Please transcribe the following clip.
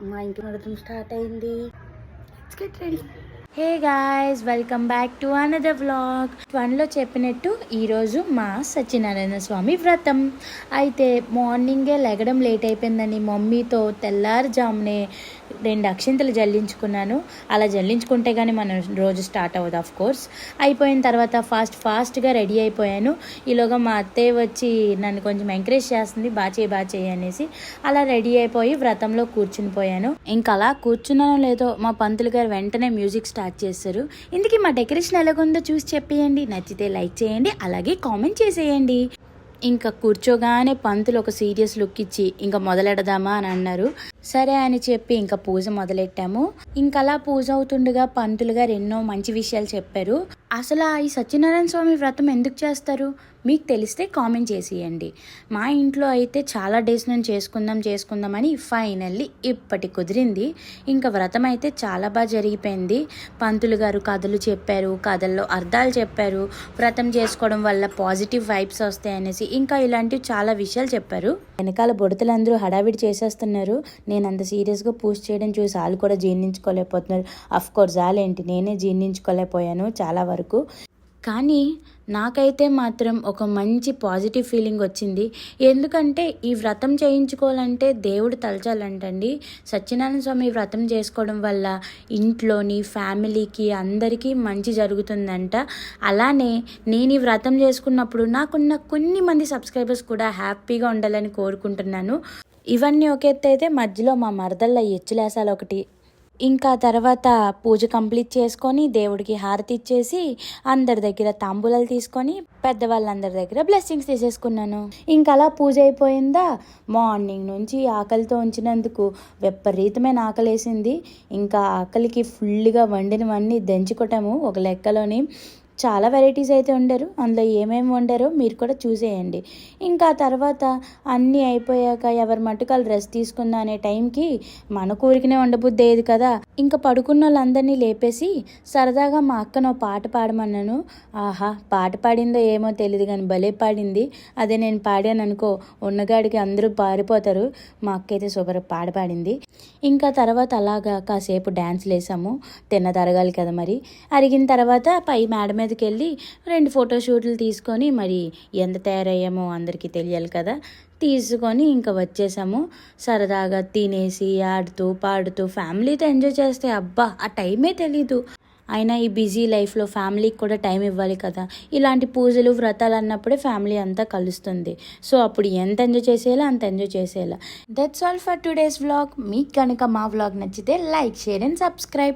మా ఇంటి నడతం స్టార్ట్ అయింది. Let's get ready. Hey guys, welcome back to another vlog. వన్లో చెప్పినట్టు ఈరోజు మా సత్యనారాయణ స్వామి వ్రతం. అయితే మార్నింగే లెగడం లేట్ అయిపోయిందని మమ్మీతో తెల్లారుజామునే 2 అక్షింతలు జల్లించుకున్నాను. అలా జల్లించుకుంటే కానీ మన రోజు స్టార్ట్ అవ్వదు. ఆఫ్ కోర్స్ అయిపోయిన తర్వాత ఫాస్ట్గా రెడీ అయిపోయాను. ఈలోగా మా అత్తయ్య వచ్చి నన్ను కొంచెం ఎంకరేజ్ చేస్తుంది, బాగా చేయి అనేసి. అలా రెడీ అయిపోయి వ్రతంలో కూర్చుని పోయాను. ఇంకా అలా కూర్చున్నానో లేదో మా పంతులు గారు వెంటనే మ్యూజిక్ స్టార్ట్ చేశారు. ఇందుకే మా డెకరేషన్ ఎలాగుందో చూసి చెప్పేయండి. నచ్చితే లైక్ చేయండి, అలాగే కామెంట్ చేసేయండి. ఇంకా కూర్చోగానే పంతులు ఒక సీరియస్ లుక్ ఇచ్చి ఇంకా మొదలెడదామా అని అన్నారు. సరే అని చెప్పి ఇంకా పూజ మొదలెట్టాము. ఇంకా అలా పూజ అవుతుండగా పంతులు గారు ఎన్నో మంచి విషయాలు చెప్పారు. అసలు ఈ సత్యనారాయణ స్వామి వ్రతం ఎందుకు చేస్తారు మీకు తెలిస్తే కామెంట్ చేసేయండి. మా ఇంట్లో అయితే చాలా డేస్ నుంచి చేసుకుందామని ఫైనల్లీ ఇప్పటి కుదిరింది. ఇంకా వ్రతం అయితే చాలా బాగా జరిగిపోయింది. పంతులు గారు కథలు చెప్పారు, కథల్లో అర్థాలు చెప్పారు, వ్రతం చేసుకోవడం వల్ల పాజిటివ్ వైబ్స్ వస్తాయి అనేసి ఇంకా ఇలాంటివి చాలా విషయాలు చెప్పారు. వెనకాల బుడతలందరూ హడావిడి చేసేస్తున్నారు. నేను అంత సీరియస్గా పూజ చేయడం చూసి వాళ్ళు కూడా జీర్ణించుకోలేకపోతున్నారు. అఫ్ కోర్స్ వాళ్ళేంటి, నేనే జీర్ణించుకోలేకపోయాను చాలా వరకు. కానీ నాకైతే మాత్రం ఒక మంచి పాజిటివ్ ఫీలింగ్ వచ్చింది. ఎందుకంటే ఈ వ్రతం చేయించుకోవాలంటే దేవుడు తలచాలంటండి. సత్యనారాయణ స్వామి వ్రతం చేసుకోవడం వల్ల ఇంట్లోని ఫ్యామిలీకి అందరికీ మంచి జరుగుతుందంట. అలానే నేను ఈ వ్రతం చేసుకున్నప్పుడు నాకున్న కొన్ని మంది సబ్స్క్రైబర్స్ కూడా హ్యాపీగా ఉండాలని కోరుకుంటున్నాను. ఇవన్నీ ఒక ఎత్తు అయితే మధ్యలో మా మరదళ్ళ ఎచ్చులేసాలు ఒకటి. ఇంకా తర్వాత పూజ కంప్లీట్ చేసుకొని దేవుడికి హారతి ఇచ్చేసి అందరి దగ్గర తాంబూలాలు తీసుకొని పెద్దవాళ్ళందరి దగ్గర బ్లెస్సింగ్స్ తీసేసుకున్నాను. ఇంకా అలా పూజ అయిపోయిందా. మార్నింగ్ నుంచి ఆకలితో ఉంచినందుకు విపరీతమైన ఆకలేసింది. ఇంకా ఆకలికి ఫుల్గా వండినవన్నీ దంచుకోవటము ఒక లెక్కలోని. చాలా వెరైటీస్ అయితే వండారు. అందులో ఏమేమి వండారో మీరు కూడా చూసేయండి. ఇంకా తర్వాత అన్నీ అయిపోయాక ఎవరి మట్టుకాలు రెస్ట్ తీసుకుందా అనే టైంకి మన ఊరికినే వండబుద్ధి అయ్యేది కదా. ఇంకా పడుకున్న వాళ్ళందరినీ లేపేసి సరదాగా మా అక్కను పాట పాడమన్నాను. ఆహా, పాట పాడిందో ఏమో తెలియదు కానీ భలే పాడింది. అదే నేను పాడాను అనుకో ఉన్నగాడికి అందరూ పారిపోతారు. మా అక్క అయితే సూపర్ పాట పాడింది. ఇంకా తర్వాత అలాగా కాసేపు డ్యాన్స్లు వేసాము. తరగాలి కదా మరి. అరిగిన తర్వాత పై మేడ మీదకి వెళ్ళి 2 ఫోటోషూట్లు తీసుకొని మరి ఎంత తయారయ్యామో అందరికీ తెలియాలి కదా. తీసుకొని ఇంకా వచ్చేసాము. సరదాగా తినేసి ఆడుతూ పాడుతూ ఫ్యామిలీతో ఎంజాయ్ చేస్తే అబ్బా ఆ టైమే తెలీదు. అయినా ఈ బిజీ లైఫ్లో ఫ్యామిలీకి కూడా టైం ఇవ్వాలి కదా. ఇలాంటి పూజలు వ్రతాలు అన్నప్పుడే ఫ్యామిలీ అంతా కలుస్తుంది. సో అప్పుడు ఎంత ఎంజాయ్ చేసేలా అంత ఎంజాయ్ చేసేలా. That's all for today's vlog. మీకు కనుక మా వ్లాగ్ నచ్చితే లైక్, షేర్ అండ్ సబ్స్క్రైబ్.